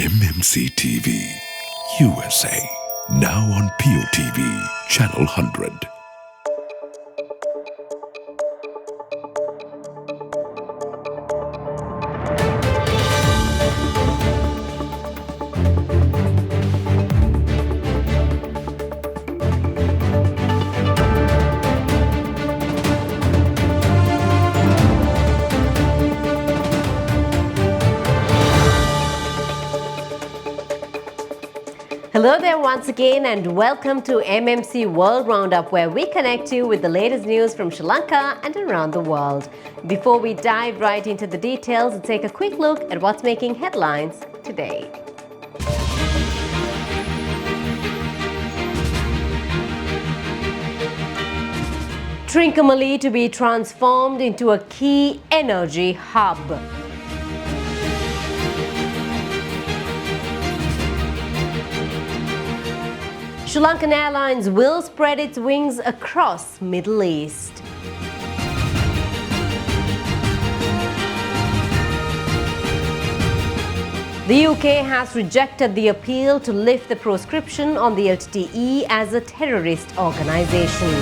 MMC TV USA. Now on POTV, Channel 100. Hello there once again and welcome to MMC World Roundup, where we connect you with the latest news from Sri Lanka and around the world. Before we dive right into the details, let's take a quick look at what's making headlines today. Trincomalee to be transformed into a key energy hub. Sri Lankan Airlines will spread its wings across Middle East. The UK has rejected the appeal to lift the proscription on the LTTE as a terrorist organisation.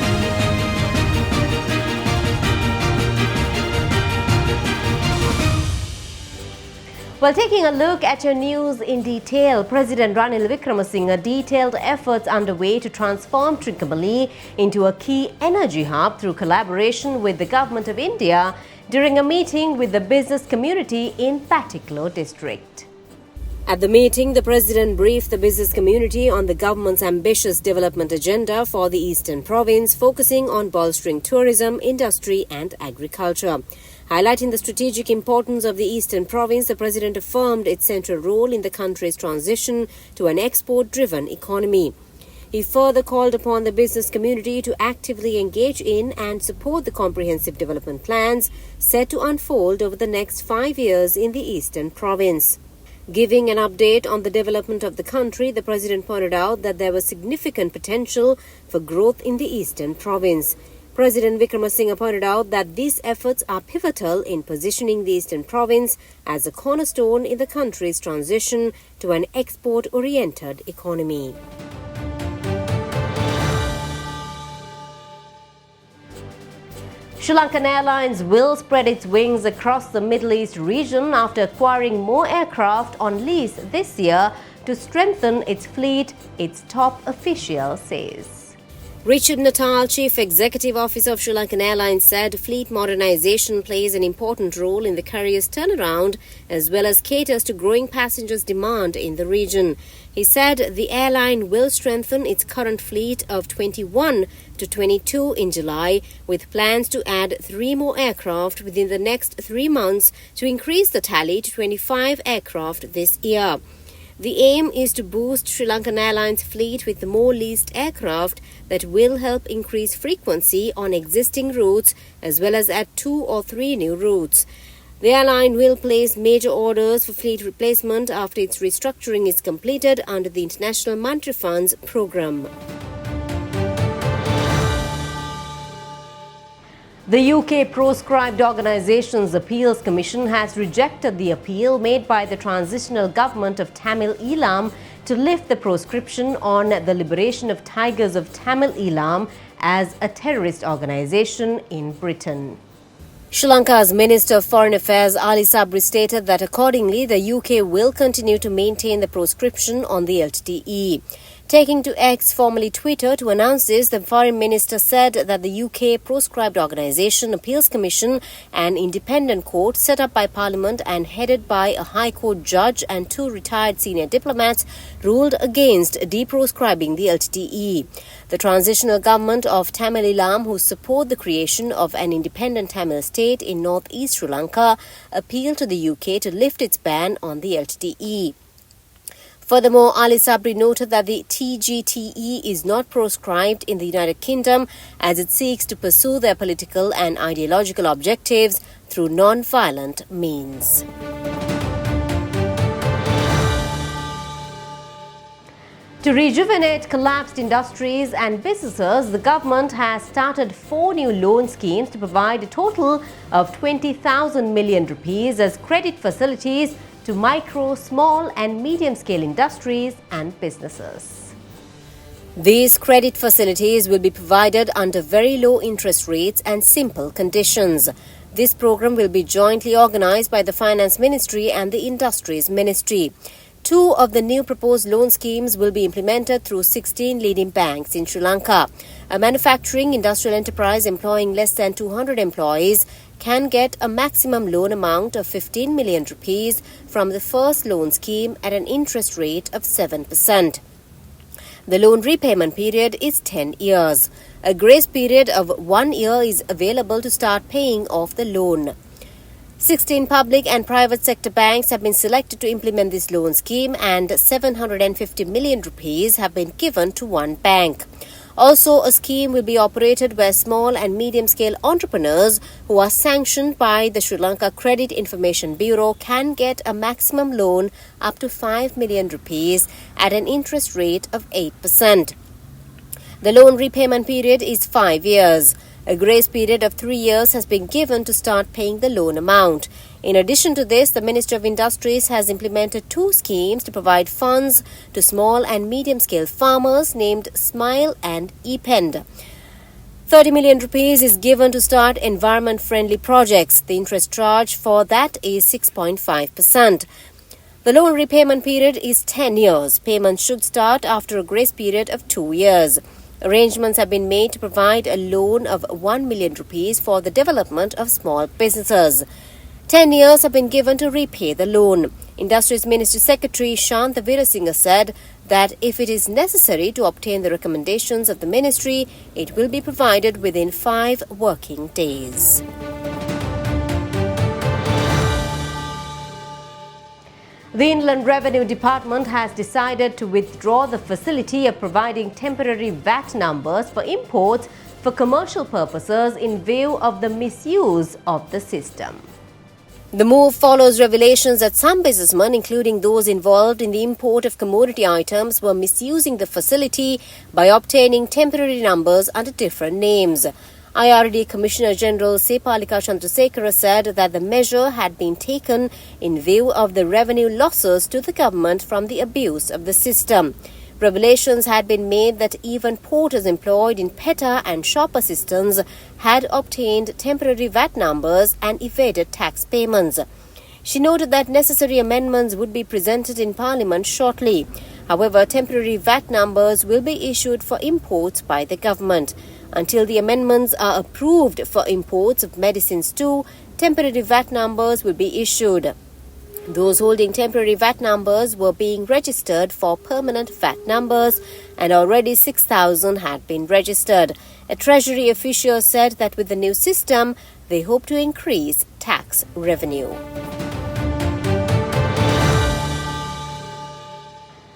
Well, taking a look at your news in detail, President Ranil Wickremesinghe detailed efforts underway to transform Trincomalee into a key energy hub through collaboration with the Government of India during a meeting with the business community in Patiklo district. At the meeting, the President briefed the business community on the government's ambitious development agenda for the Eastern Province, focusing on bolstering tourism, industry and agriculture. Highlighting the strategic importance of the Eastern Province, the President affirmed its central role in the country's transition to an export-driven economy. He further called upon the business community to actively engage in and support the comprehensive development plans set to unfold over the next 5 years in the Eastern Province. Giving an update on the development of the country, the President pointed out that there was significant potential for growth in the Eastern Province. President Wickremesinghe pointed out that these efforts are pivotal in positioning the Eastern Province as a cornerstone in the country's transition to an export-oriented economy. Sri Lankan Airlines will spread its wings across the Middle East region after acquiring more aircraft on lease this year to strengthen its fleet, its top official says. Richard Natal, Chief Executive Officer of Sri Lankan Airlines, said fleet modernization plays an important role in the carrier's turnaround as well as caters to growing passengers' demand in the region. He said the airline will strengthen its current fleet of 21 to 22 in July, with plans to add 3 more aircraft within the next 3 months to increase the tally to 25 aircraft this year. The aim is to boost Sri Lankan Airlines fleet with more leased aircraft that will help increase frequency on existing routes as well as add 2 or 3 new routes. The airline will place major orders for fleet replacement after its restructuring is completed under the International Monetary Fund's program. The UK Proscribed Organisations Appeals Commission has rejected the appeal made by the transitional government of Tamil Eelam to lift the proscription on the liberation of tigers of Tamil Eelam as a terrorist organisation in Britain. Sri Lanka's Minister of Foreign Affairs Ali Sabri stated that accordingly the UK will continue to maintain the proscription on the LTTE. Taking to X, formerly Twitter, to announce this, the Foreign Minister said that the UK Proscribed Organisation Appeals Commission, an independent court set up by Parliament and headed by a High Court judge and 2 retired senior diplomats, ruled against deproscribing the LTTE. The transitional government of Tamil Eelam, who support the creation of an independent Tamil state in northeast Sri Lanka, appealed to the UK to lift its ban on the LTTE. Furthermore, Ali Sabri noted that the TGTE is not proscribed in the United Kingdom as it seeks to pursue their political and ideological objectives through non-violent means. To rejuvenate collapsed industries and businesses, the government has started 4 new loan schemes to provide a total of 20,000 million rupees as credit facilities to micro, small and medium-scale industries and businesses. These credit facilities will be provided under very low interest rates and simple conditions. This program will be jointly organized by the Finance Ministry and the Industries Ministry. 2 of the new proposed loan schemes will be implemented through 16 leading banks in Sri Lanka. A manufacturing industrial enterprise employing less than 200 employees can get a maximum loan amount of 15 million rupees from the first loan scheme at an interest rate of 7%. The loan repayment period is 10 years. A grace period of 1 year is available to start paying off the loan. 16 public and private sector banks have been selected to implement this loan scheme, and 750 million rupees have been given to one bank. Also, a scheme will be operated where small and medium-scale entrepreneurs who are sanctioned by the Sri Lanka Credit Information Bureau can get a maximum loan up to 5 million rupees at an interest rate of 8%. The loan repayment period is 5 years. A grace period of 3 years has been given to start paying the loan amount. In addition to this, the Ministry of Industries has implemented 2 schemes to provide funds to small and medium-scale farmers named Smile and ePend. 30 million rupees is given to start environment-friendly projects. The interest charge for that is 6.5%. The loan repayment period is 10 years. Payments should start after a grace period of 2 years. Arrangements have been made to provide a loan of 1 million rupees for the development of small businesses. 10 years have been given to repay the loan. Industries Ministry Secretary Shantha Veerasinghe said that if it is necessary to obtain the recommendations of the ministry, it will be provided within 5 working days. The Inland Revenue Department has decided to withdraw the facility of providing temporary VAT numbers for imports for commercial purposes in view of the misuse of the system. The move follows revelations that some businessmen, including those involved in the import of commodity items, were misusing the facility by obtaining temporary numbers under different names. IRD Commissioner General Sepalika Chandrasekhara said that the measure had been taken in view of the revenue losses to the government from the abuse of the system. Revelations had been made that even porters employed in PETA and shop assistants had obtained temporary VAT numbers and evaded tax payments. She noted that necessary amendments would be presented in Parliament shortly. However, temporary VAT numbers will be issued for imports by the government. Until the amendments are approved for imports of medicines too, temporary VAT numbers will be issued. Those holding temporary VAT numbers were being registered for permanent VAT numbers, and already 6,000 had been registered. A Treasury official said that with the new system, they hope to increase tax revenue.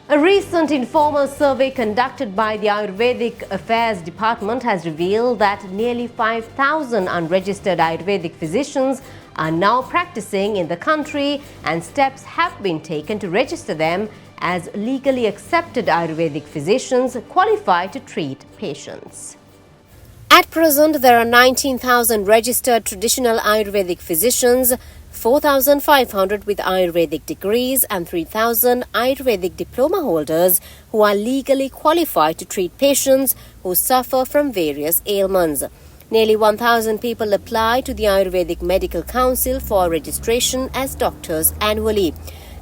A recent informal survey conducted by the Ayurvedic Affairs Department has revealed that nearly 5,000 unregistered Ayurvedic physicians are now practicing in the country, and steps have been taken to register them as legally accepted Ayurvedic physicians qualified to treat patients. At present, there are 19,000 registered traditional Ayurvedic physicians, 4,500 with Ayurvedic degrees and 3,000 Ayurvedic diploma holders who are legally qualified to treat patients who suffer from various ailments. Nearly 1,000 people apply to the Ayurvedic Medical Council for registration as doctors annually.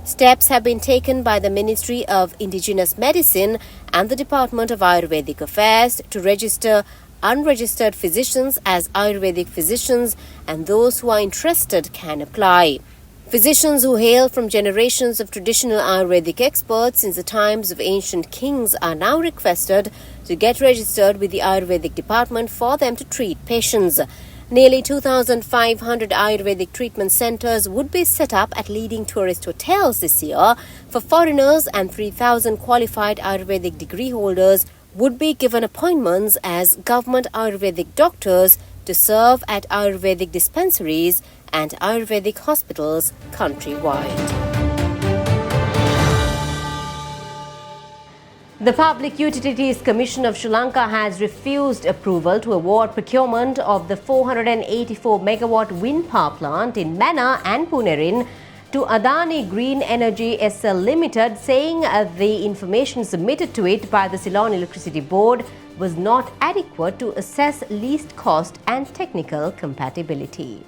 Steps have been taken by the Ministry of Indigenous Medicine and the Department of Ayurvedic Affairs to register unregistered physicians as Ayurvedic physicians, and those who are interested can apply. Physicians who hail from generations of traditional Ayurvedic experts since the times of ancient kings are now requested to get registered with the Ayurvedic department for them to treat patients. Nearly 2,500 Ayurvedic treatment centers would be set up at leading tourist hotels this year for foreigners, and 3,000 qualified Ayurvedic degree holders would be given appointments as government Ayurvedic doctors to serve at Ayurvedic dispensaries and Ayurvedic hospitals countrywide. The Public Utilities Commission of Sri Lanka has refused approval to award procurement of the 484-megawatt wind power plant in Mannar and Punerin to Adani Green Energy SL Limited, saying the information submitted to it by the Ceylon Electricity Board was not adequate to assess least cost and technical compatibility.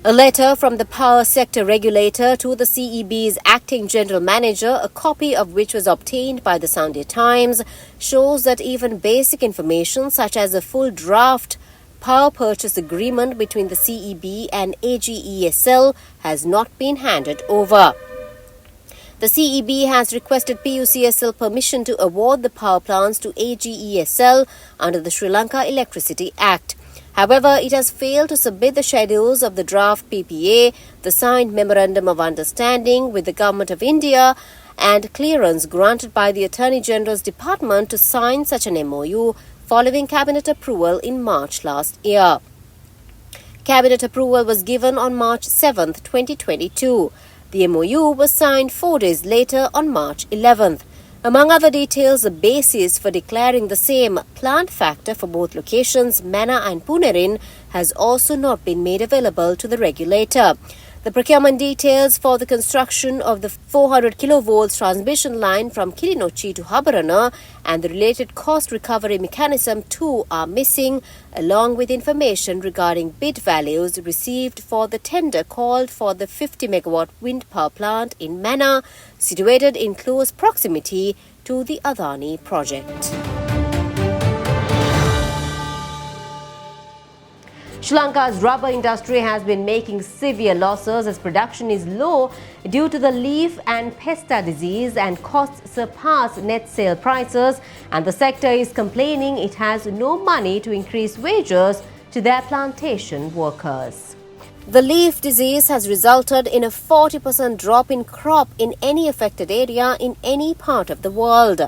A letter from the power sector regulator to the CEB's acting general manager, a copy of which was obtained by the Sunday Times, shows that even basic information such as a full draft power purchase agreement between the CEB and AGESL has not been handed over. The CEB has requested PUCSL permission to award the power plants to AGESL under the Sri Lanka Electricity Act. However, it has failed to submit the schedules of the draft PPA, the signed Memorandum of Understanding with the Government of India, and clearance granted by the Attorney General's Department to sign such an MOU following Cabinet approval in March last year. Cabinet approval was given on March 7, 2022. The MOU was signed 4 days later on March 11th. Among other details, the basis for declaring the same plant factor for both locations, Mana and Punerin, has also not been made available to the regulator. The procurement details for the construction of the 400 kV transmission line from Kilinochchi to Habarana and the related cost recovery mechanism too are missing, along with information regarding bid values received for the tender called for the 50 MW wind power plant in Mana, situated in close proximity to the Adani project. Sri Lanka's rubber industry has been making severe losses as production is low due to the leaf and pesta disease and costs surpass net sale prices, and the sector is complaining it has no money to increase wages to their plantation workers. The leaf disease has resulted in a 40% drop in crop in any affected area in any part of the world.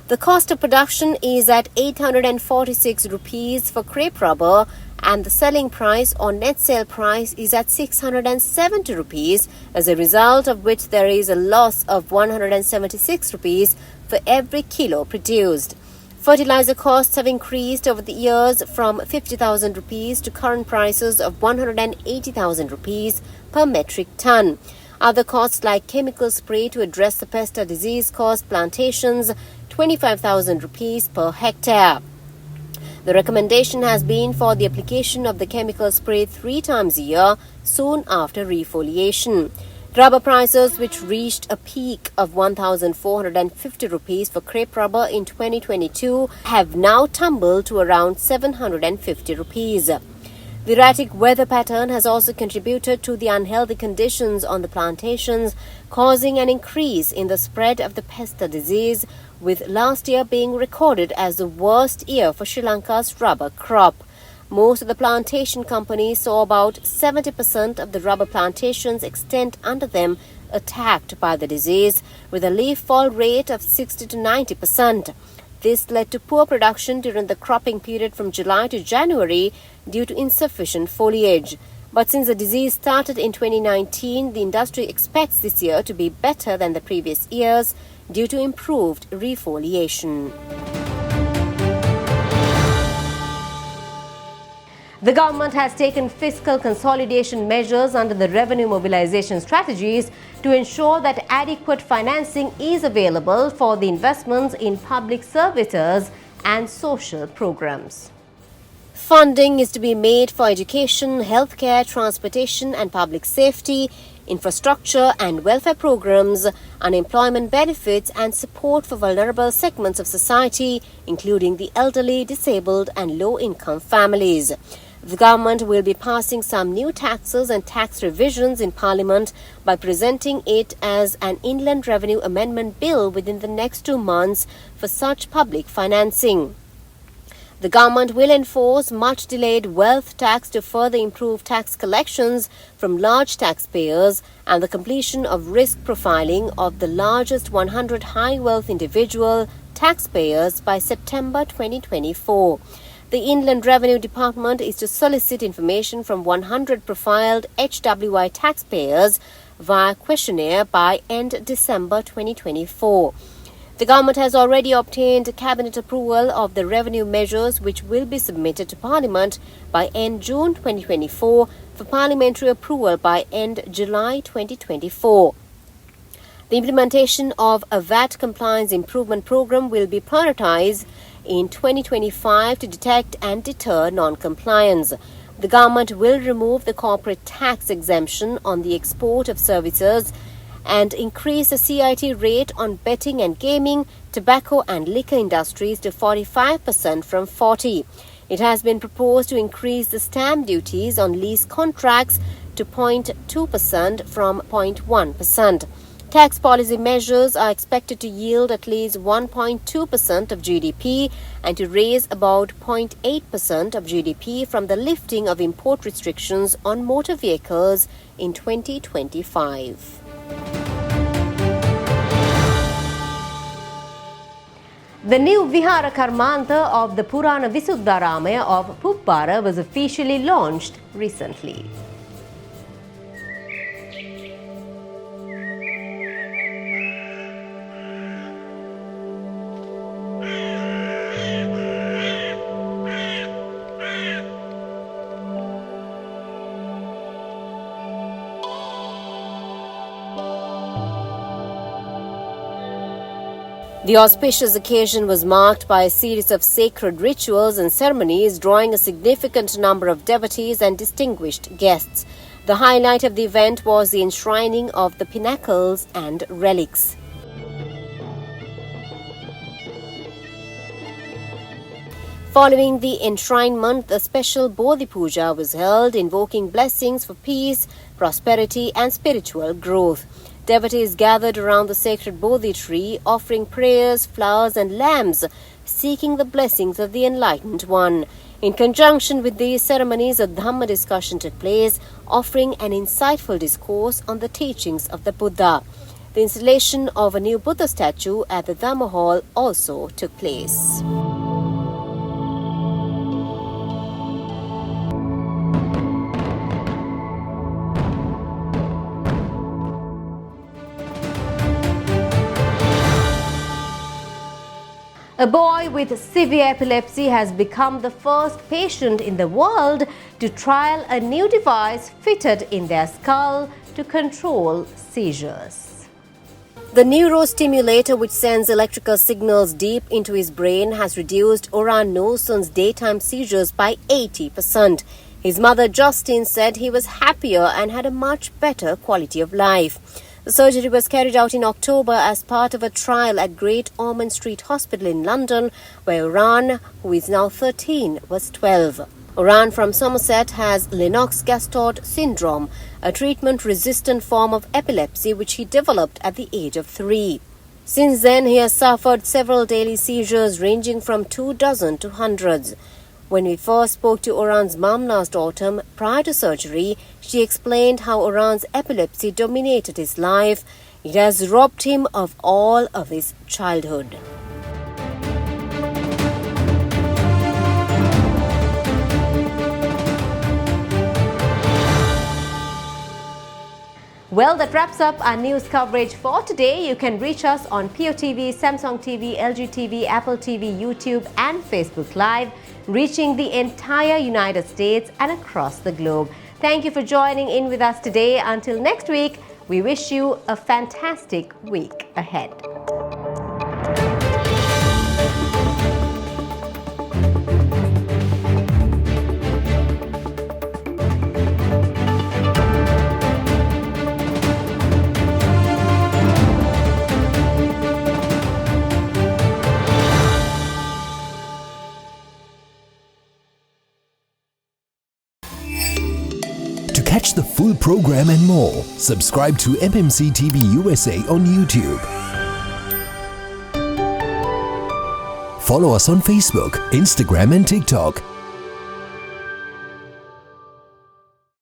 The cost of production is at 846 rupees for crepe rubber, and the selling price or net sale price is at 670 rupees, as a result of which there is a loss of 176 rupees for every kilo produced. Fertilizer costs have increased over the years from 50,000 rupees to current prices of 180,000 rupees per metric ton. Other costs like chemical spray to address the pesta disease cost plantations 25,000 rupees per hectare. The recommendation has been for the application of the chemical spray 3 times a year soon after refoliation. Rubber prices, which reached a peak of 1,450 rupees for crepe rubber in 2022, have now tumbled to around 750 rupees. The erratic weather pattern has also contributed to the unhealthy conditions on the plantations, causing an increase in the spread of the pesta disease, with last year being recorded as the worst year for Sri Lanka's rubber crop. Most of the plantation companies saw about 70% of the rubber plantations extent under them attacked by the disease, with a leaf fall rate of 60 to 90%. This led to poor production during the cropping period from July to January due to insufficient foliage. But since the disease started in 2019, the industry expects this year to be better than the previous years due to improved refoliation. The government has taken fiscal consolidation measures under the revenue mobilization strategies to ensure that adequate financing is available for the investments in public services and social programs. Funding is to be made for education, healthcare, transportation and public safety, infrastructure and welfare programs, unemployment benefits and support for vulnerable segments of society, including the elderly, disabled and low-income families. The government will be passing some new taxes and tax revisions in Parliament by presenting it as an Inland Revenue Amendment Bill within the next 2 months for such public financing. The government will enforce much delayed wealth tax to further improve tax collections from large taxpayers and the completion of risk profiling of the largest 100 high wealth individual taxpayers by September 2024. The Inland Revenue Department is to solicit information from 100 profiled HWI taxpayers via questionnaire by end December 2024. The government has already obtained cabinet approval of the revenue measures which will be submitted to Parliament by end June 2024, for parliamentary approval by end July 2024. The implementation of a VAT compliance improvement program will be prioritized in 2025 to detect and deter non-compliance. The government will remove the corporate tax exemption on the export of services and increase the CIT rate on betting and gaming, tobacco and liquor industries to 45% from 40%. It has been proposed to increase the stamp duties on lease contracts to 0.2% from 0.1%. Tax policy measures are expected to yield at least 1.2% of GDP and to raise about 0.8% of GDP from the lifting of import restrictions on motor vehicles in 2025. The new Vihara Karmanta of the Purana Visuddharamaya of Puppara was officially launched recently. The auspicious occasion was marked by a series of sacred rituals and ceremonies, drawing a significant number of devotees and distinguished guests. The highlight of the event was the enshrining of the pinnacles and relics. Following the enshrinement, a special Bodhi Puja was held, invoking blessings for peace, prosperity and spiritual growth. Devotees gathered around the sacred Bodhi tree, offering prayers, flowers and lamps, seeking the blessings of the Enlightened One. In conjunction with these ceremonies, a Dhamma discussion took place, offering an insightful discourse on the teachings of the Buddha. The installation of a new Buddha statue at the Dhamma Hall also took place. A boy with severe epilepsy has become the first patient in the world to trial a new device fitted in their skull to control seizures. The neurostimulator, which sends electrical signals deep into his brain, has reduced Oran Noson's daytime seizures by 80%. His mother, Justine, said he was happier and had a much better quality of life. The surgery was carried out in October as part of a trial at Great Ormond Street Hospital in London, where Oran, who is now 13, was 12. Oran from Somerset has Lennox-Gastaut syndrome, a treatment-resistant form of epilepsy which he developed at the age of 3. Since then, he has suffered several daily seizures ranging from 24 to hundreds. When we first spoke to Oran's mum last autumn, prior to surgery, she explained how Oran's epilepsy dominated his life. It has robbed him of all of his childhood. Well, that wraps up our news coverage for today. You can reach us on POTV, Samsung TV, LG TV, Apple TV, YouTube and Facebook Live, reaching the entire United States and across the globe. Thank you for joining in with us today. Until next week, we wish you a fantastic week ahead. To catch the full program and more, subscribe to MMC TV USA on YouTube. Follow us on Facebook, Instagram and TikTok